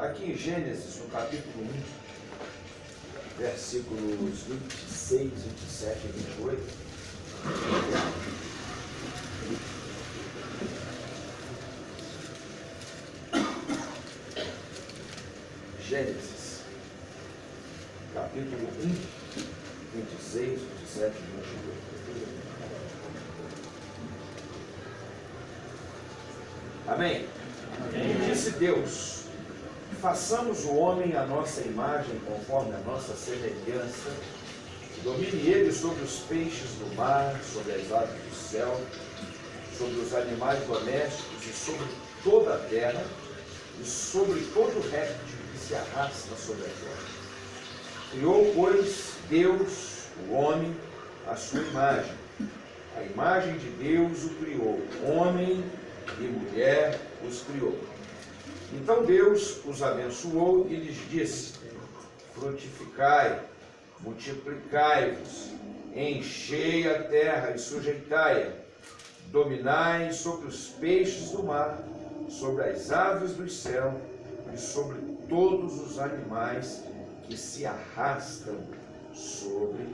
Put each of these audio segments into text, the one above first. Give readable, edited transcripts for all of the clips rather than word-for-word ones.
Aqui em Gênesis, no capítulo 1, versículos 26, 27 e 28. Gênesis, capítulo 1, 26, 27 e 28. Amém? E disse Deus: façamos o homem à nossa imagem, conforme a nossa semelhança, domine ele sobre os peixes do mar, sobre as aves do céu, sobre os animais domésticos e sobre toda a terra, e sobre todo réptil que se arrasta sobre a terra. Criou, pois, Deus, o homem, à sua imagem. A imagem de Deus o criou, homem e mulher os criou. Então Deus os abençoou e lhes disse: frutificai, multiplicai-vos, enchei a terra e sujeitai-a, dominai sobre os peixes do mar, sobre as aves do céu e sobre todos os animais que se arrastam sobre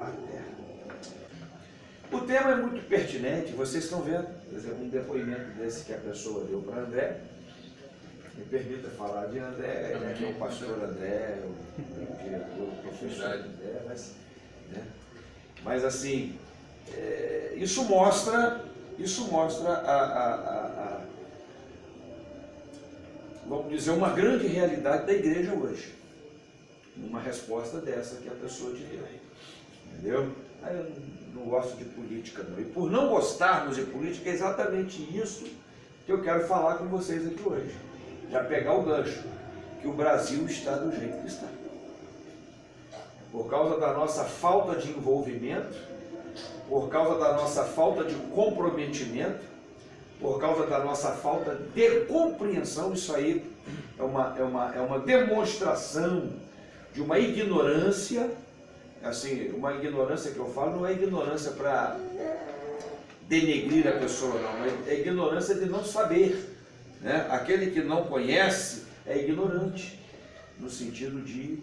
a terra. O tema é muito pertinente, vocês estão vendo, por exemplo, um depoimento desse que a pessoa deu para André. Me permita falar de André, né, que é o pastor André, o diretor, o professor André, mas assim, isso mostra vamos dizer, uma grande realidade da igreja hoje. Uma resposta dessa que a pessoa te deu. Entendeu? Aí eu não gosto de política não. E por não gostarmos de política, é exatamente isso que eu quero falar com vocês aqui hoje. Já pegar o gancho, que o Brasil está do jeito que está. Por causa da nossa falta de envolvimento, por causa da nossa falta de comprometimento, por causa da nossa falta de compreensão, isso aí é uma demonstração de uma ignorância, assim, uma ignorância que eu falo não é ignorância para denegrir a pessoa, não, é ignorância de não saber. Né? Aquele que não conhece é ignorante, no sentido de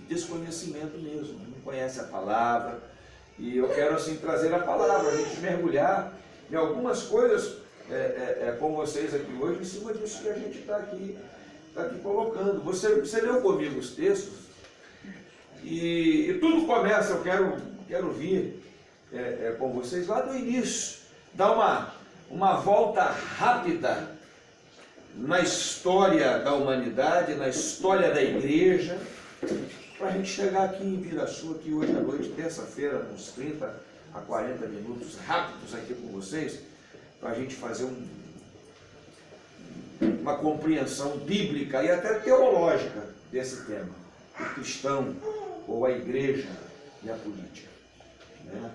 desconhecimento mesmo, não conhece a palavra. E eu quero assim trazer a palavra, a gente mergulhar em algumas coisas com vocês aqui hoje, em cima disso que a gente está aqui colocando. Você leu comigo os textos, e tudo começa, eu quero vir com vocês lá do início, dar uma volta rápida na história da humanidade, na história da igreja, para a gente chegar aqui em Viraçu, aqui hoje à noite, terça-feira, uns 30 a 40 minutos rápidos aqui com vocês, para a gente fazer uma compreensão bíblica e até teológica desse tema, o cristão ou a igreja e a política. Né?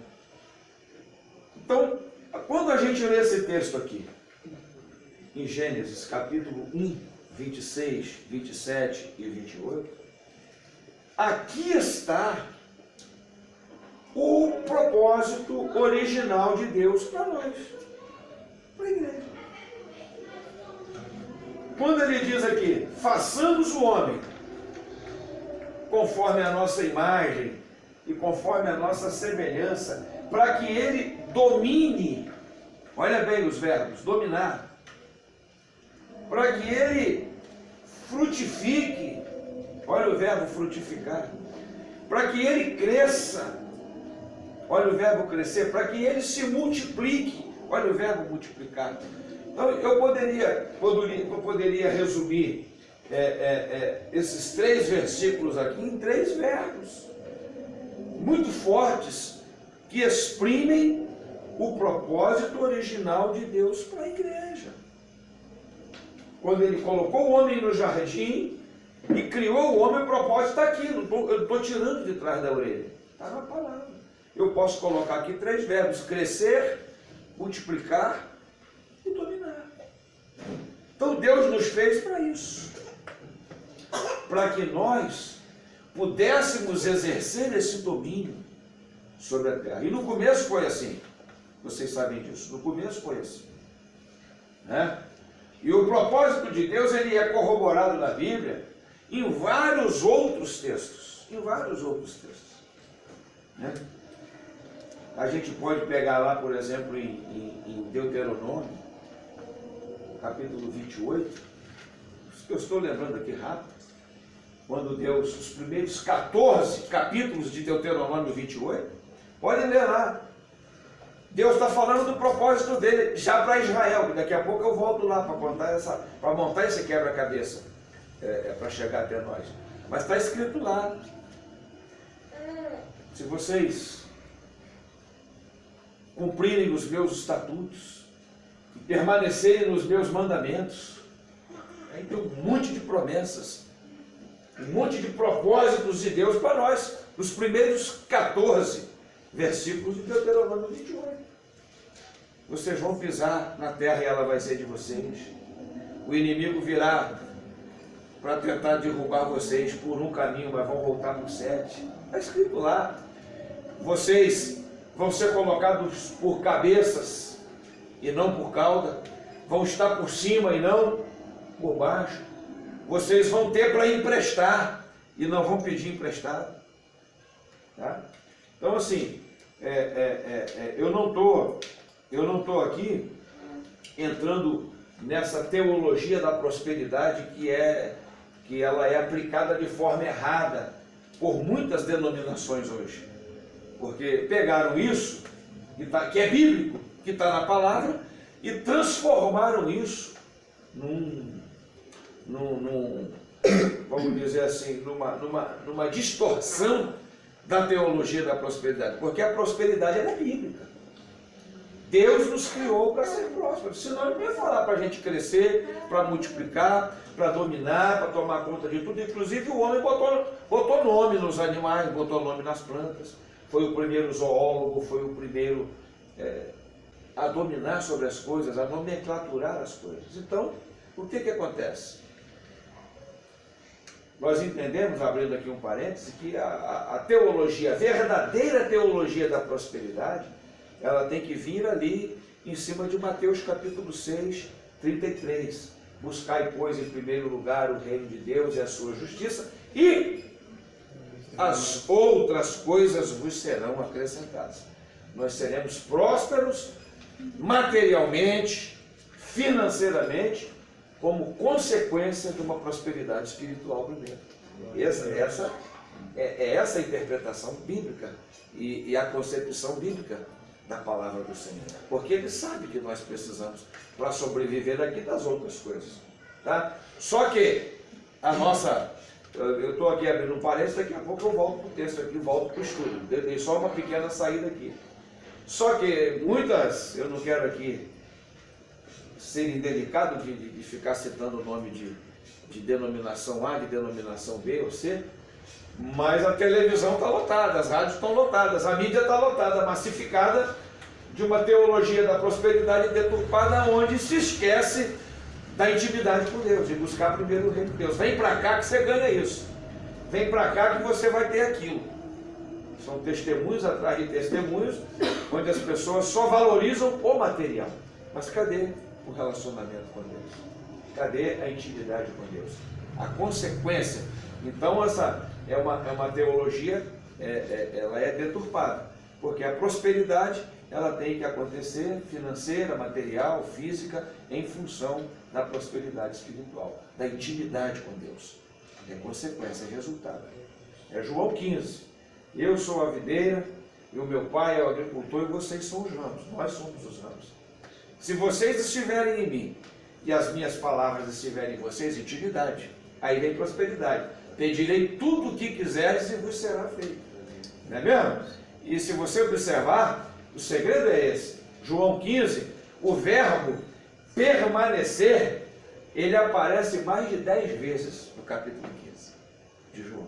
Então, quando a gente lê esse texto aqui, em Gênesis capítulo 1, 26, 27 e 28, aqui está o propósito original de Deus para nós, para a igreja. Quando ele diz aqui, façamos o homem conforme a nossa imagem e conforme a nossa semelhança, para que ele domine, olha bem os verbos, dominar, para que ele frutifique, olha o verbo frutificar, para que ele cresça, olha o verbo crescer, para que ele se multiplique, olha o verbo multiplicar. Então eu poderia resumir esses 3 versículos aqui em 3 verbos muito fortes que exprimem o propósito original de Deus para a igreja. Quando ele colocou o homem no jardim e criou o homem, o propósito está aqui, eu estou tirando de trás da orelha, está na palavra. Eu posso colocar aqui 3 verbos: crescer, multiplicar e dominar. Então Deus nos fez para isso, para que nós pudéssemos exercer esse domínio sobre a terra. E no começo foi assim, vocês sabem disso, no começo foi assim, né? E o propósito de Deus, ele é corroborado na Bíblia em vários outros textos. Em vários outros textos. Né? A gente pode pegar lá, por exemplo, em Deuteronômio, capítulo 28, isso que eu estou lembrando aqui rápido, quando Deus, os primeiros 14 capítulos de Deuteronômio 28, podem ler lá. Deus está falando do propósito dele já para Israel, e daqui a pouco eu volto lá para montar esse quebra-cabeça, para chegar até nós. Mas está escrito lá. Se vocês cumprirem os meus estatutos e permanecerem nos meus mandamentos, aí tem um monte de promessas, um monte de propósitos de Deus para nós, nos primeiros 14 versículos de Deuteronômio 28. Vocês vão pisar na terra e ela vai ser de vocês. O inimigo virá para tentar derrubar vocês por um caminho, mas vão voltar por 7. Está escrito lá. Vocês vão ser colocados por cabeças e não por cauda. Vão estar por cima e não por baixo. Vocês vão ter para emprestar e não vão pedir emprestado. Tá? Então, assim, eu não estou aqui entrando nessa teologia da prosperidade que ela é aplicada de forma errada por muitas denominações hoje. Porque pegaram isso, que é bíblico, que está na palavra, e transformaram isso vamos dizer assim, numa distorção da teologia da prosperidade. Porque a prosperidade é bíblica. Deus nos criou para ser prósperos, senão Ele não ia falar para a gente crescer, para multiplicar, para dominar, para tomar conta de tudo. Inclusive o homem botou nome nos animais, botou nome nas plantas, foi o primeiro zoólogo, foi o primeiro a dominar sobre as coisas, a nomenclaturar as coisas. Então, o que acontece? Nós entendemos, abrindo aqui um parêntese, que a teologia, a verdadeira teologia da prosperidade, ela tem que vir ali em cima de Mateus capítulo 6, 33. Buscai, pois, em primeiro lugar o reino de Deus e a sua justiça, e as outras coisas vos serão acrescentadas. Nós seremos prósperos materialmente, financeiramente, como consequência de uma prosperidade espiritual primeiro. Essa é essa a interpretação bíblica e a concepção bíblica da palavra do Senhor. Porque Ele sabe que nós precisamos para sobreviver aqui das outras coisas. Tá? Só que a nossa... Eu estou aqui abrindo um parênteses, daqui a pouco eu volto para o texto aqui, volto para o estudo. Dei só uma pequena saída aqui. Só que muitas, eu não quero aqui ser indelicado de ficar citando o nome de denominação A, de denominação B ou C, mas a televisão está lotada, as rádios estão lotadas, a mídia está lotada, massificada de uma teologia da prosperidade deturpada, onde se esquece da intimidade com Deus, de buscar primeiro o reino de Deus. Vem para cá que você ganha isso, vem para cá que você vai ter aquilo. São testemunhos atrás de testemunhos, onde as pessoas só valorizam o material. Mas cadê o relacionamento com Deus? Cadê a intimidade com Deus? A consequência. Então essa é uma teologia, ela é deturpada, porque a prosperidade ela tem que acontecer financeira, material, física, em função da prosperidade espiritual, da intimidade com Deus. É consequência, é resultado. É João 15. Eu sou a videira, e o meu pai é o agricultor, e vocês são os ramos. Nós somos os ramos. Se vocês estiverem em mim, e as minhas palavras estiverem em vocês, intimidade, aí vem prosperidade. Pedirei tudo o que quiseres e vos será feito. Não é mesmo? E se você observar, o segredo é esse. João 15, o verbo permanecer, ele aparece mais de 10 vezes no capítulo 15 de João.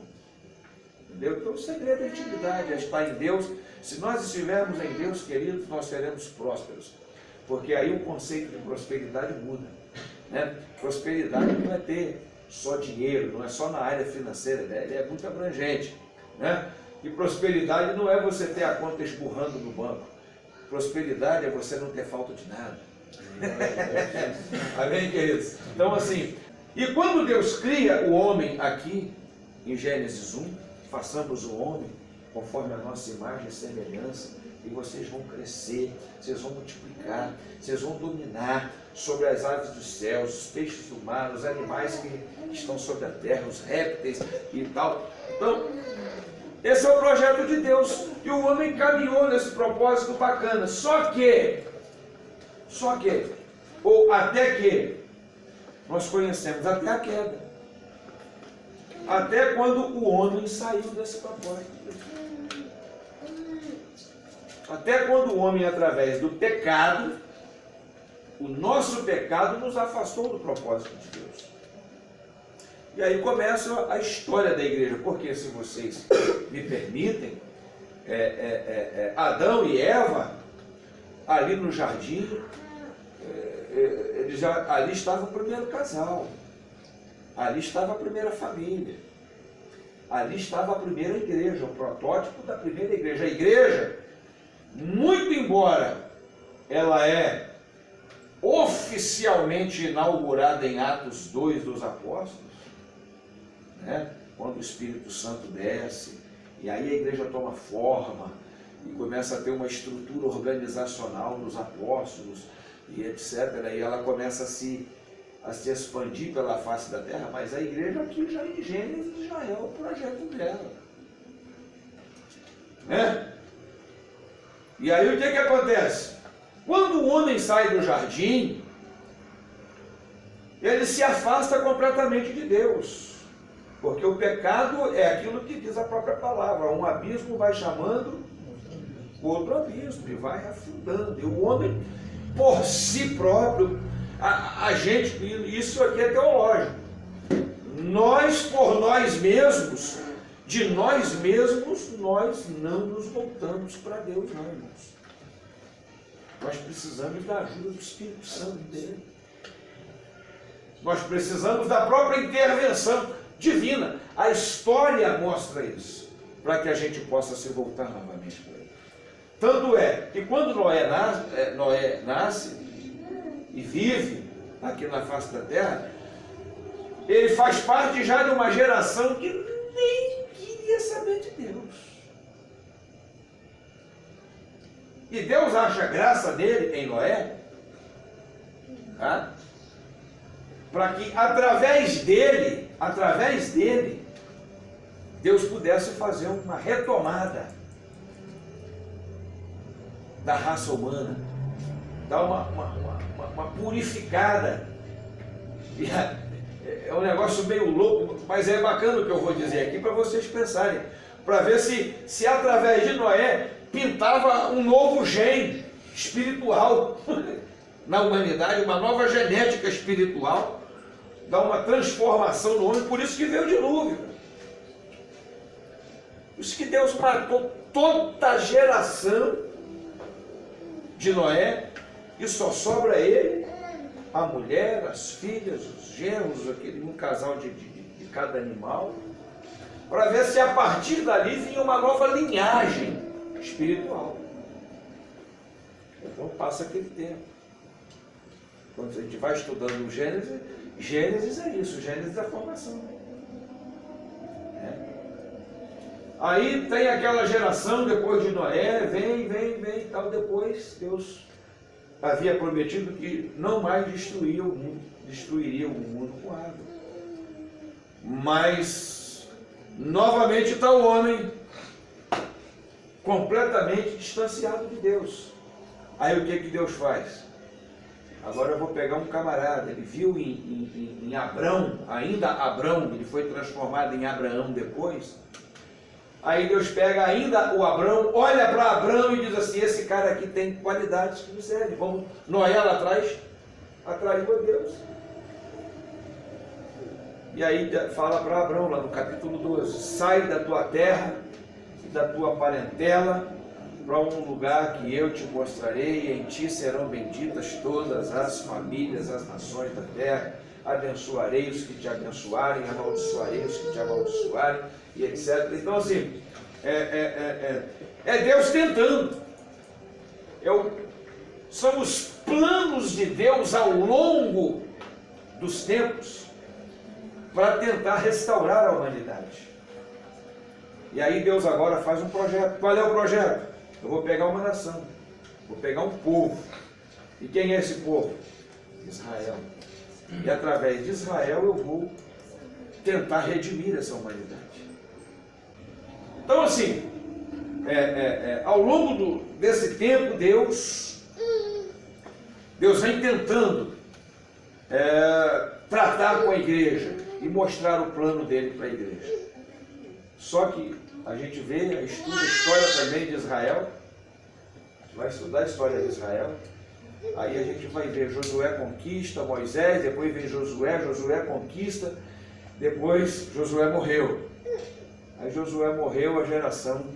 Entendeu? Então o segredo é a intimidade, é estar em Deus. Se nós estivermos em Deus, queridos, nós seremos prósperos. Porque aí o conceito de prosperidade muda. Né? Prosperidade não é ter só dinheiro, não é só na área financeira, né? Ele é muito abrangente. Né? E prosperidade não é você ter a conta esburrando no banco. Prosperidade é você não ter falta de nada. Amém, queridos? Então, assim, e quando Deus cria o homem aqui, em Gênesis 1, façamos o homem conforme a nossa imagem e semelhança, e vocês vão crescer, vocês vão multiplicar, vocês vão dominar sobre as aves dos céus, os peixes do mar, os animais que estão sobre a terra, os répteis e tal. Então, esse é o projeto de Deus, e o homem caminhou nesse propósito bacana, só que, ou até que, nós conhecemos até a queda, até quando o homem saiu desse propósito. Até quando o homem, através do pecado, o nosso pecado nos afastou do propósito de Deus. E aí começa a história da igreja, porque, se vocês me permitem, Adão e Eva, ali no jardim, ali estava o primeiro casal, ali estava a primeira família, ali estava a primeira igreja, o protótipo da primeira igreja. A igreja, muito embora ela é oficialmente inaugurada em Atos 2 dos Apóstolos, né? Quando o Espírito Santo desce, e aí a igreja toma forma, e começa a ter uma estrutura organizacional dos apóstolos, e etc. E ela começa a se expandir pela face da terra, mas a igreja aqui já em Gênesis já é o projeto dela. Né? E aí o que acontece? Quando o homem sai do jardim, ele se afasta completamente de Deus. Porque o pecado é aquilo que diz a própria palavra. Um abismo vai chamando outro abismo e vai afundando. E o homem, por si próprio, a gente, isso aqui é teológico. Nós, por nós mesmos, de nós mesmos, nós não nos voltamos para Deus, não, irmãos. Nós precisamos da ajuda do Espírito Santo dele. Nós precisamos da própria intervenção divina. A história mostra isso, para que a gente possa se voltar novamente para ele. Tanto é que quando Noé nasce e vive aqui na face da terra, ele faz parte já de uma geração que nem queria saber de Deus. E Deus acha graça dele em Noé, tá? Para que através dele, Deus pudesse fazer uma retomada da raça humana, dar uma purificada. É um negócio meio louco, mas é bacana o que eu vou dizer aqui para vocês pensarem, para ver se através de Noé pintava um novo gene espiritual na humanidade, uma nova genética espiritual, dá uma transformação no homem. Por isso que veio o dilúvio. Por isso que Deus matou toda a geração de Noé e só sobra ele, a mulher, as filhas, os genros, um casal de cada animal, para ver se a partir dali vinha uma nova linhagem espiritual. Então passa aquele tempo. Quando a gente vai estudando o Gênesis é isso, Gênesis é a formação. Aí tem aquela geração depois de Noé, vem e tal. Depois Deus havia prometido que não mais destruiria o mundo com água. Mas novamente está o homem completamente distanciado de Deus. Aí o que Deus faz? Agora eu vou pegar um camarada, ele viu em Abrão, ainda Abrão, ele foi transformado em Abraão depois. Aí Deus pega ainda o Abrão, olha para Abrão e diz assim: esse cara aqui tem qualidades que me servem. Vamos, Noé lá atrás atraiu a Deus. E aí fala para Abrão lá no capítulo 12: sai da tua terra e da tua parentela para um lugar que eu te mostrarei, e em ti serão benditas todas as famílias, as nações da terra. Abençoarei os que te abençoarem, amaldiçoarei os que te amaldiçoarem, e etc. Então, assim, é Deus tentando. São os planos de Deus ao longo dos tempos para tentar restaurar a humanidade. E aí Deus agora faz um projeto. Qual é o projeto? Eu vou pegar uma nação, vou pegar um povo. E quem é esse povo? Israel. E através de Israel eu vou tentar redimir essa humanidade. Então assim, ao longo desse tempo, Deus vem tentando tratar com a igreja e mostrar o plano dele para a igreja. Só que a gente estuda a história também de Israel, vai estudar a história de Israel, aí a gente vai ver Josué conquista, Moisés, depois vem Josué conquista, depois Josué morreu. Aí Josué morreu, a geração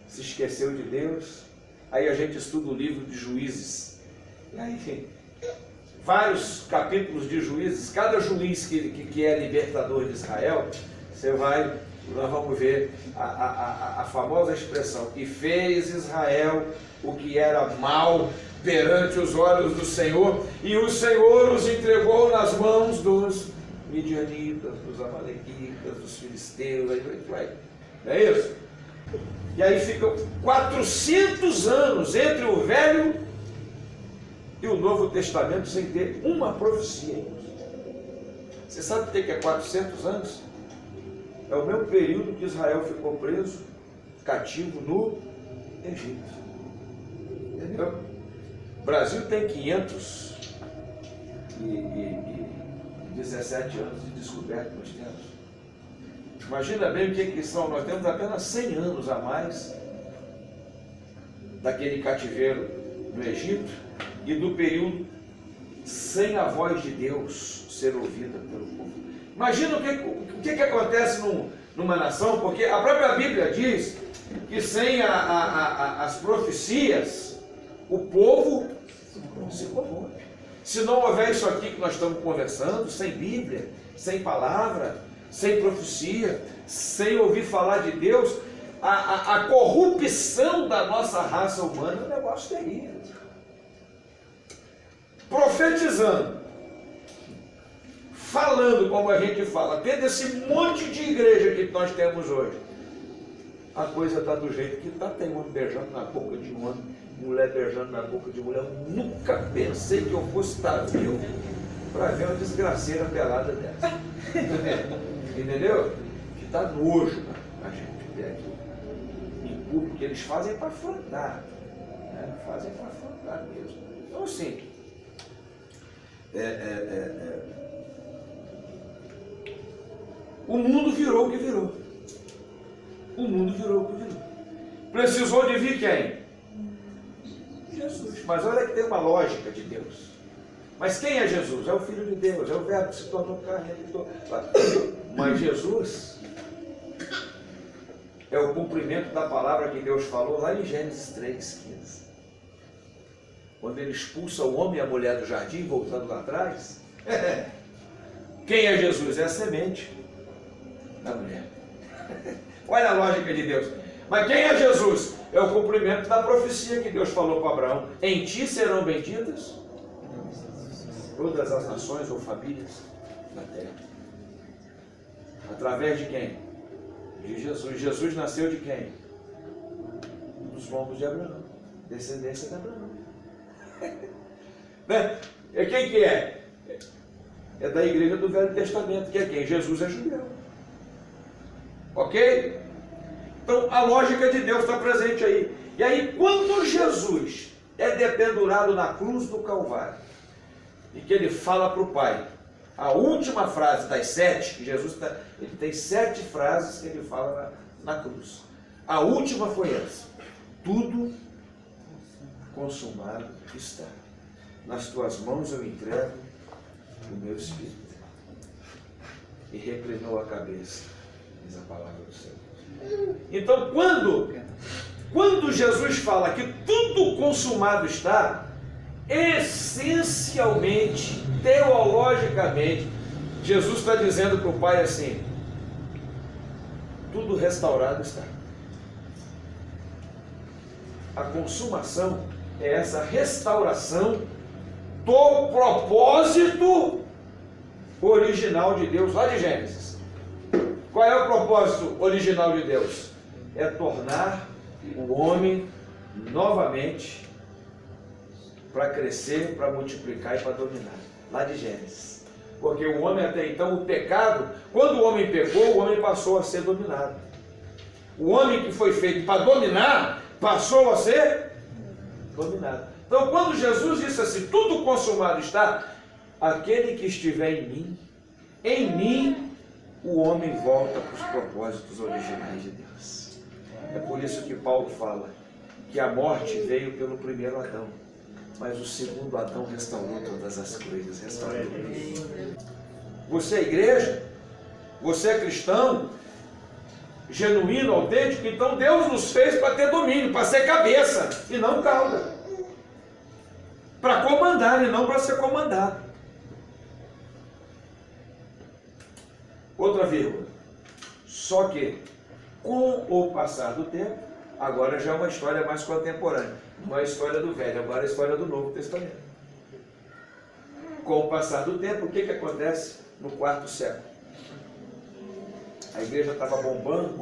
se esqueceu de Deus, aí a gente estuda o livro de Juízes, e aí vários capítulos de Juízes, cada juiz que é libertador de Israel, nós vamos ver a famosa expressão, e fez Israel o que era mal perante os olhos do Senhor, e o Senhor os entregou nas mãos dos midianitas, dos amalequitas, dos filisteus, aí vai. Não é isso? E aí ficam 400 anos entre o Velho e o Novo Testamento sem ter uma profecia. Você sabe o que é 400 anos? É o mesmo período que Israel ficou preso, cativo no Egito. Entendeu? O Brasil tem 517 anos de descoberta que nós temos. Imagina bem o que são, nós temos apenas 100 anos a mais daquele cativeiro no Egito e do período sem a voz de Deus ser ouvida pelo povo. Imagina o que acontece numa nação, porque a própria Bíblia diz que sem as profecias, o povo se corrompe. Se não houver isso aqui que nós estamos conversando, sem Bíblia, sem palavra, sem profecia, sem ouvir falar de Deus, a corrupção da nossa raça humana é um negócio terrível. Profetizando, falando como a gente fala, tendo esse monte de igreja que nós temos hoje, a coisa está do jeito que está. Tem homem beijando na boca de um homem, mulher beijando na boca de mulher. Eu nunca pensei que eu fosse estar vivo para ver uma desgraceira pelada dessa. Entendeu? Que dá nojo a gente ver aqui. Em público, que eles fazem para afrontar. Né? Fazem para afrontar mesmo. Então assim, o mundo virou o que virou. O mundo virou o que virou. Precisou de vir quem? Jesus. Mas olha que tem uma lógica de Deus. Mas quem é Jesus? É o Filho de Deus, é o Verbo que se tornou carne. Mas Jesus é o cumprimento da palavra que Deus falou lá em Gênesis 3,15. Quando ele expulsa o homem e a mulher do jardim, voltando lá atrás. Quem é Jesus? É a semente da mulher. Olha a lógica de Deus. Mas quem é Jesus? É o cumprimento da profecia que Deus falou para Abraão. Em ti serão benditas todas as nações ou famílias da terra. Através de quem? De Jesus. Jesus nasceu de quem? Dos lombos de Abraão. Descendência de Abraão. Né? E quem que é? É da igreja do Velho Testamento. Que é quem? Jesus é judeu. Ok? Então a lógica de Deus está presente aí. E aí quando Jesus é dependurado na cruz do Calvário, e que ele fala para o Pai, a última frase das 7, que Jesus ele tem 7 frases que ele fala na cruz. A última foi essa: tudo consumado está. Nas tuas mãos eu entrego o meu espírito. E reclinou a cabeça, diz a palavra do Senhor. Então, quando Jesus fala que tudo consumado está, essencialmente, teologicamente, Jesus está dizendo para o Pai assim: tudo restaurado está. A consumação é essa restauração do propósito original de Deus, lá de Gênesis. Qual é o propósito original de Deus? É tornar o homem novamente para crescer, para multiplicar e para dominar. Lá de Gênesis. Porque o homem até então, o pecado, quando o homem pecou, o homem passou a ser dominado. O homem que foi feito para dominar, passou a ser dominado. Então, quando Jesus disse assim, tudo consumado está, aquele que estiver em mim, o homem volta para os propósitos originais de Deus. É por isso que Paulo fala que a morte veio pelo primeiro Adão, mas o segundo Adão restaurou todas as coisas. Restaurou tudo. Você é igreja? Você é cristão? Genuíno, autêntico? Então Deus nos fez para ter domínio, para ser cabeça e não cauda. Para comandar e não para ser comandado. Outra vírgula. Só que, com o passar do tempo, agora já é uma história mais contemporânea. Não é a história do Velho, agora é a história do Novo Testamento. Com o passar do tempo, o que acontece no quarto século? A igreja estava bombando,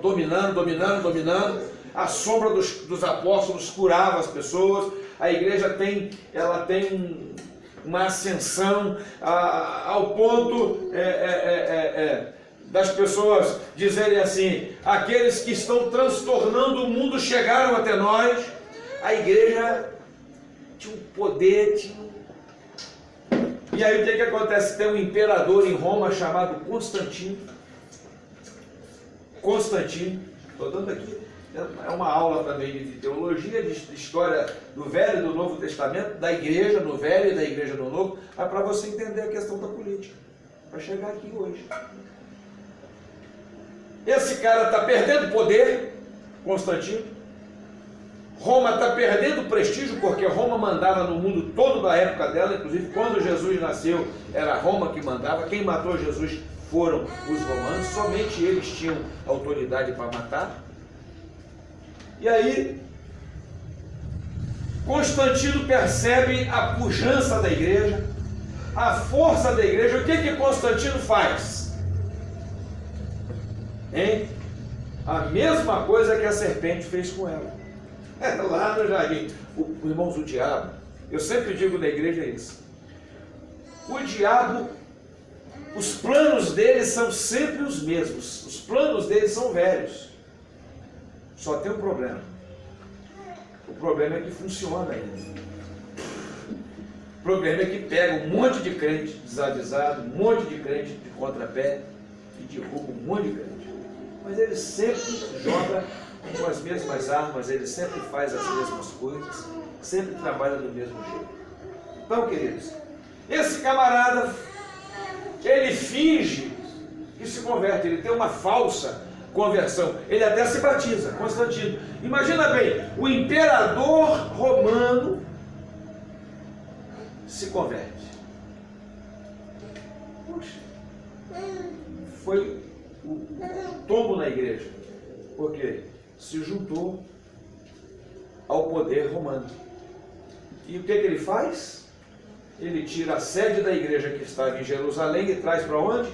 dominando. A sombra dos apóstolos curava as pessoas. A igreja tem uma ascensão ao ponto das pessoas dizerem assim, aqueles que estão transtornando o mundo chegaram até nós. A igreja tinha um poder, E aí o que acontece? Tem um imperador em Roma chamado Constantino. Estou dando aqui, é uma aula também de teologia, de história do Velho e do Novo Testamento, da igreja no Velho e da igreja no Novo, mas para você entender a questão da política, para chegar aqui hoje. Esse cara está perdendo poder, Constantino. Roma está perdendo prestígio, porque Roma mandava no mundo todo da época dela, inclusive quando Jesus nasceu, era Roma que mandava. Quem matou Jesus foram os romanos, somente eles tinham autoridade para matar. E aí, Constantino percebe a pujança da igreja, a força da igreja. O que Constantino faz? A mesma coisa que a serpente fez com ela. Lá no jardim. Irmãos, o diabo, eu sempre digo na igreja isso. O diabo, os planos dele são sempre os mesmos. Os planos dele são velhos. Só tem um problema. O problema é que funciona ainda. O problema é que pega um monte de crente desavisado, um monte de crente de contrapé e derruba um monte de crente. Mas ele sempre joga com as mesmas armas, ele sempre faz as mesmas coisas, sempre trabalha do mesmo jeito. Então, queridos, esse camarada, ele finge que se converte, ele tem uma falsa conversão, ele até se batiza, Constantino. Imagina bem, o imperador romano se converte. Puxa, foi o tombo na igreja, porque se juntou ao poder romano. E o que ele faz? Ele tira a sede da igreja que estava em Jerusalém e traz para onde?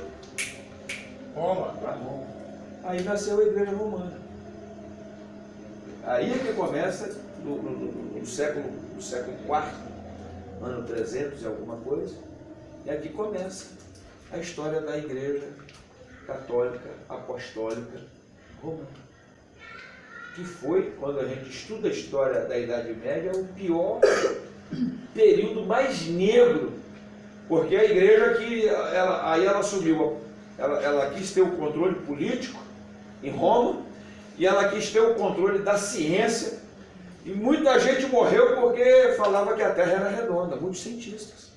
Roma. Para Roma. Aí nasceu a igreja romana. Aí é que começa no século IV, ano 300 e alguma coisa, é que começa a história da igreja católica, apostólica, romana. Que foi, quando a gente estuda a história da Idade Média, o pior período mais negro, porque a igreja que aí ela assumiu, ela quis ter o controle político em Roma, e ela quis ter o controle da ciência, e muita gente morreu porque falava que a Terra era redonda, muitos cientistas.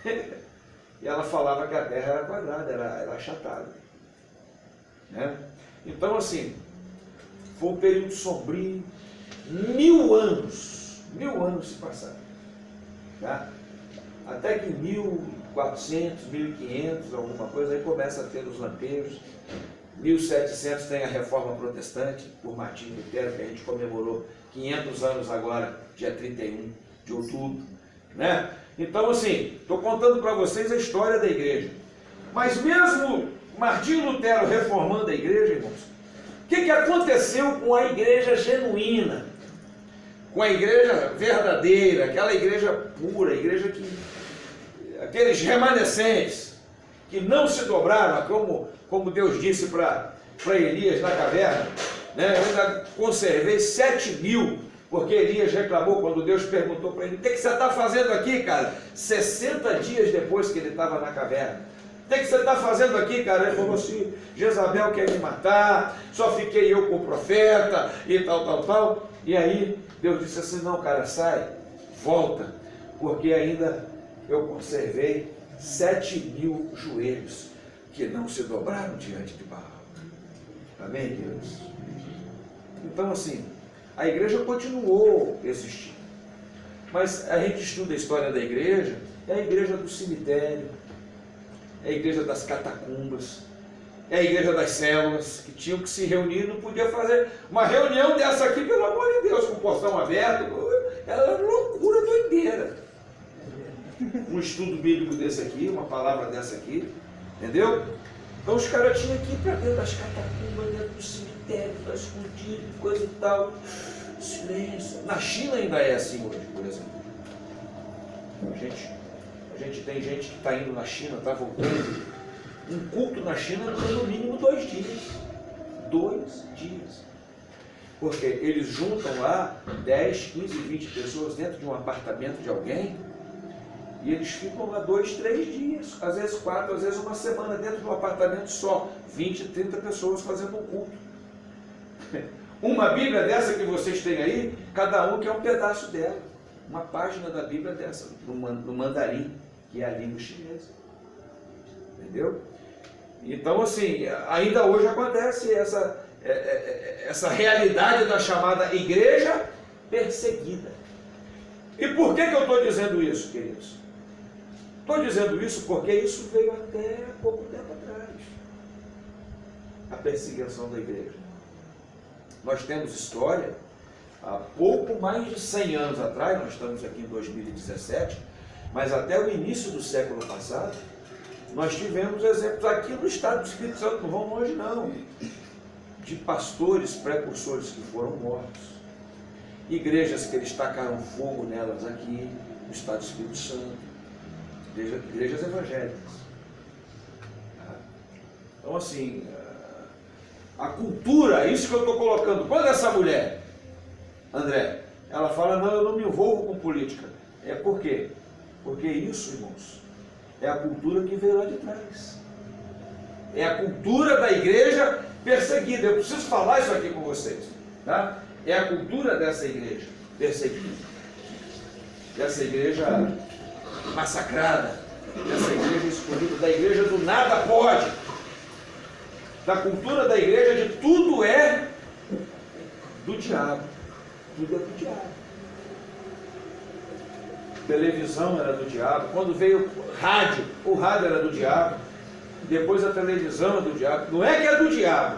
E ela falava que a Terra era quadrada, era achatada. Né? Então, assim, foi um período sombrio, 1000 anos se passaram. Tá? Até que em 1400, 1500, alguma coisa, aí começa a ter os lampejos. 1700 tem a Reforma Protestante, por Martim Lutero, que a gente comemorou 500 anos agora, dia 31 de outubro, né? Então, assim, estou contando para vocês a história da igreja. Mas mesmo Martinho Lutero reformando a igreja, irmãos, o que aconteceu com a igreja genuína? Com a igreja verdadeira, aquela igreja pura, a igreja que... aqueles remanescentes que não se dobraram, como Deus disse para Elias na caverna, né? Eu ainda conservei 7.000, porque Elias reclamou quando Deus perguntou para ele: o que você está fazendo aqui, cara? 60 dias depois que ele estava na caverna. O que você está fazendo aqui, cara? Ele falou assim: Jezabel quer me matar, só fiquei eu com o profeta e tal. E aí Deus disse assim: não, cara, sai, volta, porque ainda eu conservei 7.000 joelhos que não se dobraram diante de Baal. Amém, Deus? Então, assim, a igreja continuou existindo. Mas a gente estuda a história da igreja, é a igreja do cemitério, é a igreja das catacumbas, é a igreja das células, que tinham que se reunir, não podia fazer uma reunião dessa aqui, pelo amor de Deus, com o portão aberto, era loucura, doideira. Um estudo bíblico desse aqui, uma palavra dessa aqui, entendeu? Então os caras tinham que ir para dentro das catacumbas, dentro do cemitério, tá escondido, coisa e tal. Silêncio. Na China ainda é assim hoje, por exemplo. A gente tem gente que está indo na China, está voltando. Um culto na China dura no mínimo 2 dias. 2 dias. Porque eles juntam lá 10, 15, 20 pessoas dentro de um apartamento de alguém. E eles ficam lá 2, 3 dias, às vezes 4, às vezes uma semana dentro de um apartamento só, 20, 30 pessoas fazendo um culto. Uma Bíblia dessa que vocês têm aí, cada um quer um pedaço dela. Uma página da Bíblia dessa, no mandarim, que é a língua chinesa. Entendeu? Então, assim, ainda hoje acontece essa realidade da chamada igreja perseguida. E por que eu estou dizendo isso, queridos? Estou dizendo isso porque isso veio até pouco tempo atrás. A perseguição da igreja. Nós temos história, há pouco mais de 100 anos atrás, nós estamos aqui em 2017, mas até o início do século passado, nós tivemos exemplos aqui no estado do Espírito Santo, não vão longe não, de pastores precursores que foram mortos, igrejas que eles tacaram fogo nelas aqui no estado do Espírito Santo, igrejas evangélicas. Então, assim, a cultura, isso que eu estou colocando. Quando essa mulher, André, ela fala: não, eu não me envolvo com política. É por quê? Porque isso, irmãos, é a cultura que veio lá de trás. É a cultura da igreja perseguida. Eu preciso falar isso aqui com vocês, tá? É a cultura dessa igreja perseguida, dessa igreja massacrada, dessa igreja escolhida, da igreja do nada pode, da cultura da igreja de tudo é do diabo. Tudo é do diabo. Televisão era do diabo. Quando veio rádio, o rádio era do diabo. Depois a televisão é do diabo. Não é que é do diabo.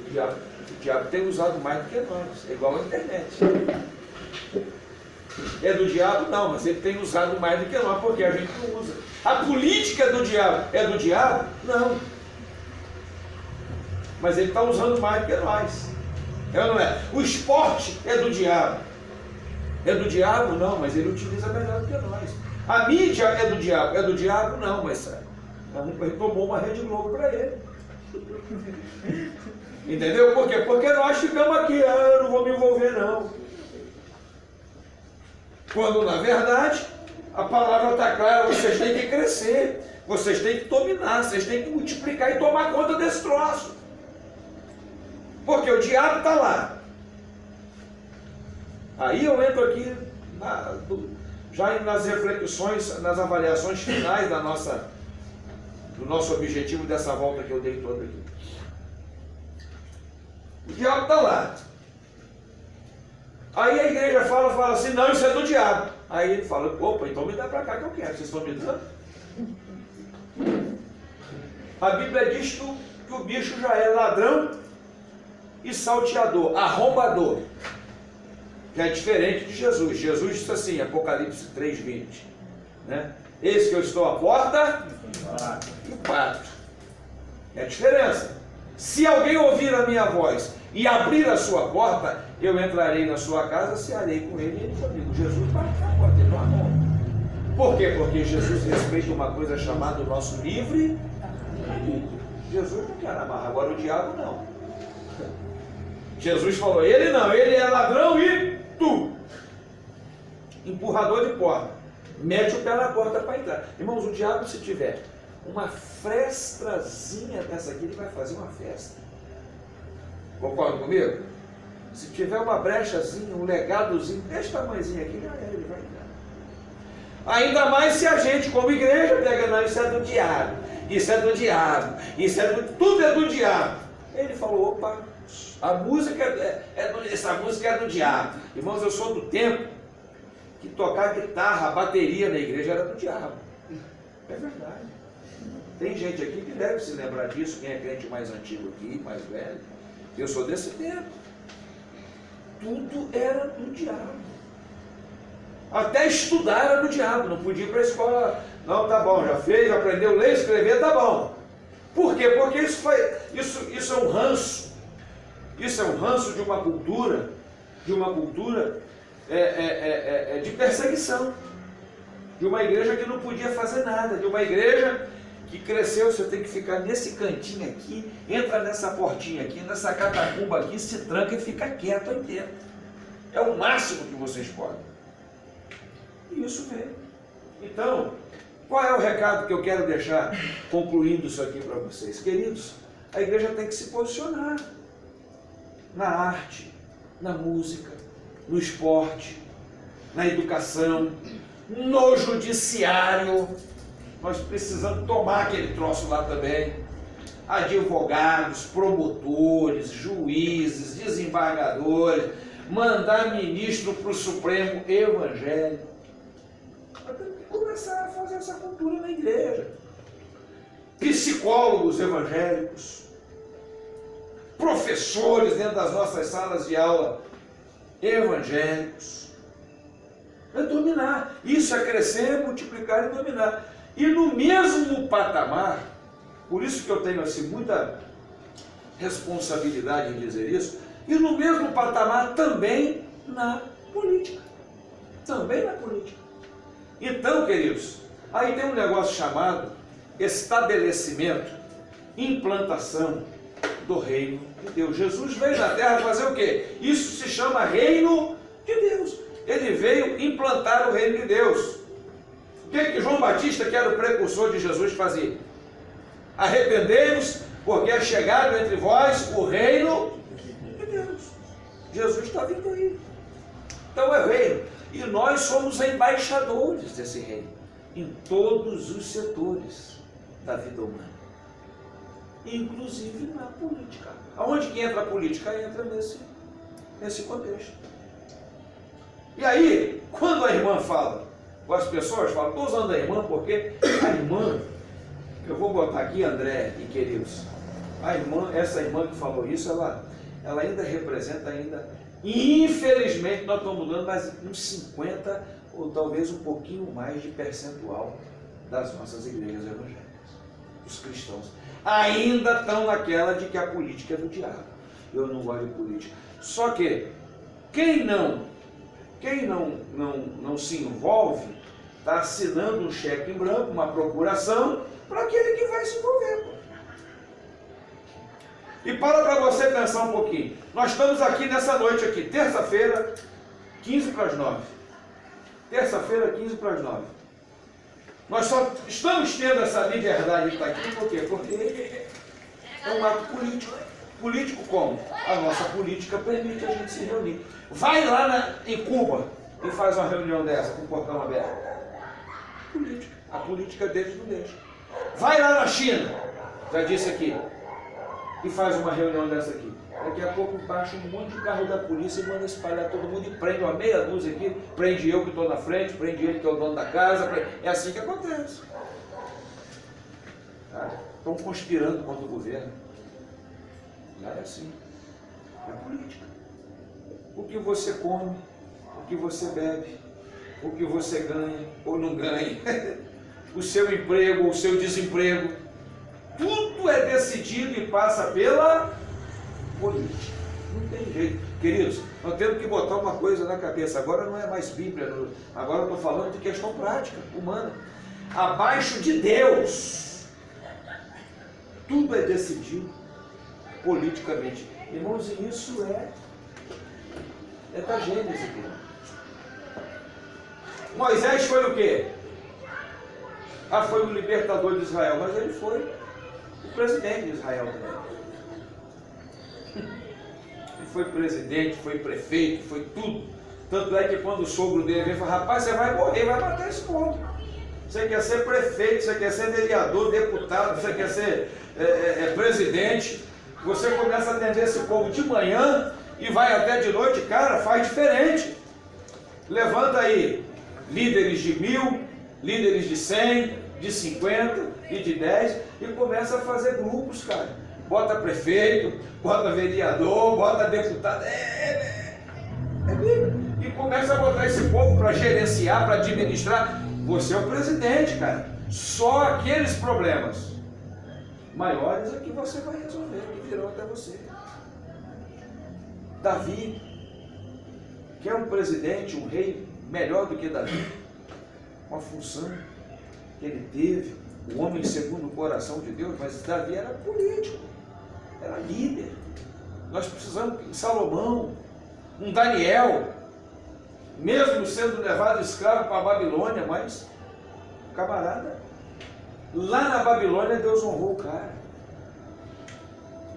O diabo tem usado mais do que nós. É igual a internet. É do diabo? Não, mas ele tem usado mais do que nós, porque a gente não usa. A política é do diabo. É do diabo? Não. Mas ele está usando mais do que nós. É ou não é? O esporte é do diabo. É do diabo? Não, mas ele utiliza melhor do que nós. A mídia é do diabo. É do diabo? Não, mas ele tomou uma Rede Globo para ele. Entendeu? Por quê? Porque nós ficamos aqui, eu não vou me envolver não. Quando na verdade a palavra está clara, vocês têm que crescer, vocês têm que dominar, vocês têm que multiplicar e tomar conta desse troço. Porque o diabo está lá. Aí eu entro aqui já nas reflexões, nas avaliações finais do nosso objetivo dessa volta que eu dei toda aqui. O diabo está lá. Aí a igreja fala assim: não, isso é do diabo. Aí ele fala: opa, então me dá para cá que eu quero. Vocês estão me dando? A Bíblia diz que o bicho já é ladrão e salteador, arrombador. que é diferente de Jesus. Jesus disse assim, Apocalipse 3:20, né? Eis que eu estou à porta e bato. É a diferença. Se alguém ouvir a minha voz e abrir a sua porta, eu entrarei na sua casa, cearei com ele e ele comigo. Jesus bate na porta, ele não amou. Por quê? Porque Jesus respeita uma coisa chamada o nosso livre. Jesus não quer amarrar, agora o diabo não. Jesus falou, ele não, ele é ladrão e tu, empurrador de porta, mete o pé na porta para entrar. Irmãos, o diabo, se tiver uma frestrazinha dessa aqui, ele vai fazer uma festa. Concorda comigo? Se tiver uma brechazinha, um legadozinho desse tamanhozinho aqui, ele vai entrar. Ainda mais se a gente, como igreja, pega, não, isso é do diabo, isso é do diabo, isso é do, tudo é do diabo. Ele falou, opa, a música essa música é do diabo. Irmãos, eu sou do tempo que tocar guitarra, bateria na igreja era do diabo. É verdade. Tem gente aqui que deve se lembrar disso, quem é crente mais antigo aqui, mais velho. Eu sou desse tempo. Tudo era do diabo. Até estudar era do diabo, não podia ir para a escola. Não, tá bom, já fez, já aprendeu a ler, escrever, tá bom. Por quê? Porque isso é um ranço. Isso é um ranço de uma cultura de perseguição. De uma igreja que não podia fazer nada, de uma igreja que cresceu, você tem que ficar nesse cantinho aqui, entra nessa portinha aqui, nessa catacumba aqui, se tranca e fica quieto aí dentro. É o máximo que vocês podem. E isso veio. Então, qual é o recado que eu quero deixar, concluindo isso aqui para vocês? Queridos, a igreja tem que se posicionar na arte, na música, no esporte, na educação, no judiciário. Nós precisamos tomar aquele troço lá também. Advogados, promotores, juízes, desembargadores, mandar ministro para o Supremo evangélico. Nós temos que começar a fazer essa cultura na igreja. Psicólogos evangélicos, professores dentro das nossas salas de aula evangélicos. É dominar. Isso é crescer, multiplicar e dominar. E no mesmo patamar, por isso que eu tenho assim, muita responsabilidade em dizer isso, e no mesmo patamar também na política. Também na política. Então, queridos, aí tem um negócio chamado estabelecimento, implantação do reino de Deus. Jesus veio na terra fazer o quê? Isso se chama reino de Deus. Ele veio implantar o reino de Deus. O que João Batista, que era o precursor de Jesus, fazia? Arrependei-vos, porque é chegado entre vós o reino de Deus. Jesus está vindo aí. Então é reino. E nós somos embaixadores desse reino, em todos os setores da vida humana. Inclusive na política. Aonde que entra a política? Entra nesse contexto. E aí, quando a irmã fala, as pessoas falam, estou usando a irmã porque a irmã, eu vou botar aqui, André e queridos, a irmã, essa irmã que falou isso, ela ainda representa infelizmente nós estamos mudando mais uns 50 ou talvez um pouquinho mais de percentual das nossas igrejas evangélicas. Os cristãos ainda estão naquela de que a política é do diabo. Eu não gosto de política. Só que quem não se envolve está assinando um cheque em branco, uma procuração para aquele que vai se envolver. E para você pensar um pouquinho. Nós estamos aqui nessa noite aqui, terça-feira, 15 para as 9. Terça-feira, 15 para as 9. Nós só estamos tendo essa liberdade de estar aqui, por quê? Porque é um ato político. Político como? A nossa política permite a gente se reunir. Vai lá em Cuba e faz uma reunião dessa com o portão aberto. Política. A política deles não deixa. Vai lá na China, já disse aqui, e faz uma reunião dessa aqui. Daqui a pouco baixa um monte de carro da polícia e manda espalhar todo mundo e prende uma meia dúzia aqui, prende eu que estou na frente, prende ele que é o dono da casa, é assim que acontece. Tá? Estão conspirando contra o governo. Lá é assim. É política. O que você come, o que você bebe, o que você ganha ou não ganha, o seu emprego ou o seu desemprego. Tudo é decidido e passa pela política. Não tem jeito. Queridos, nós temos que botar uma coisa na cabeça. Agora não é mais Bíblia, agora eu estou falando de questão prática, humana. Abaixo de Deus, tudo é decidido politicamente. Irmãos, e isso é da Gênesis. Moisés foi o quê? Foi o libertador de Israel, mas ele foi o presidente de Israel também. Ele foi presidente, foi prefeito, foi tudo. Tanto é que quando o sogro dele veio, falou: rapaz, você vai morrer, vai matar esse povo. Você quer ser prefeito, você quer ser vereador, deputado, você quer ser presidente. Você começa a atender esse povo de manhã e vai até de noite, cara, faz diferente. Levanta aí líderes de 1000, líderes de 100, de 50 e de 10 e começa a fazer grupos, cara. Bota prefeito, bota vereador, bota deputado, e começa a botar esse povo para gerenciar, para administrar. Você é o presidente, cara. Só aqueles problemas maiores é que você vai resolver, que virão até você. Davi, que é um presidente, um rei melhor do que Davi, uma função que ele teve, o homem segundo o coração de Deus, mas Davi era político, era líder. Nós precisamos de Salomão, um Daniel, mesmo sendo levado escravo para a Babilônia, mas camarada, lá na Babilônia Deus honrou o cara.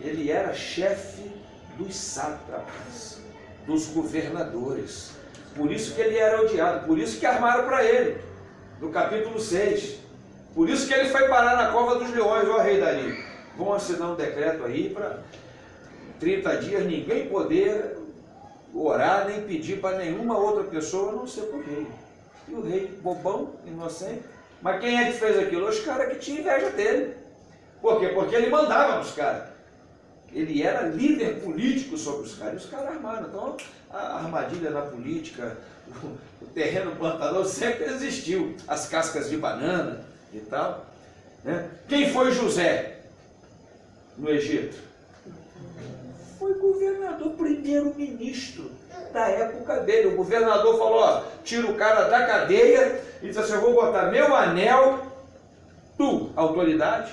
Ele era chefe dos sátrapas, dos governadores. Por isso que ele era odiado, por isso que armaram para ele, no capítulo 6. Por isso que ele foi parar na cova dos leões. Ó rei Dario, vão assinar um decreto aí para 30 dias ninguém poder orar nem pedir para nenhuma outra pessoa a não ser para o rei. E o rei, bobão, inocente. Mas quem é que fez aquilo? Os caras que tinham inveja dele. Por quê? Porque ele mandava nos caras. Ele era líder político sobre os caras. E os caras armaram. Então, a armadilha na política, o terreno plantador sempre existiu. As cascas de banana e tal. Né? Quem foi José no Egito? Foi governador, primeiro-ministro da época dele. O governador falou: ó, tira o cara da cadeia e disse assim: eu vou botar meu anel, tu, autoridade,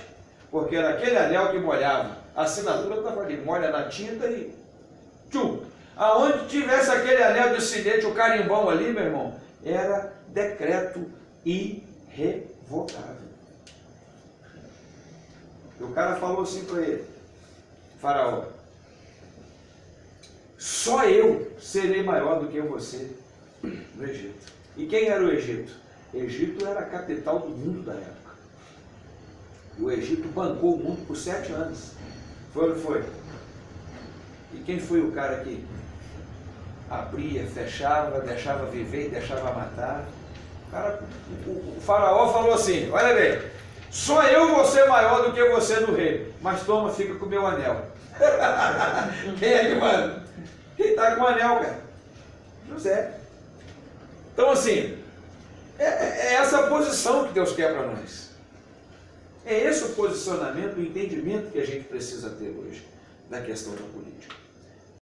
porque era aquele anel que molhava. A assinatura estava ali, molha na tinta e tchum. Aonde tivesse aquele anel de sinete, o carimbão ali, meu irmão, era decreto irrevogável. E o cara falou assim para ele: Faraó, só eu serei maior do que você no Egito. E quem era o Egito? Egito era a capital do mundo da época. E o Egito bancou o mundo por 7 anos. Foi ou não foi? E quem foi o cara que abria, fechava, deixava viver e deixava matar? O faraó falou assim: olha bem, só eu vou ser maior do que você no reino, mas toma, fica com o meu anel. Quem é que manda? Quem está com o anel, cara? José. Então assim, é essa posição que Deus quer para nós. É esse o posicionamento, o entendimento que a gente precisa ter hoje da questão da política.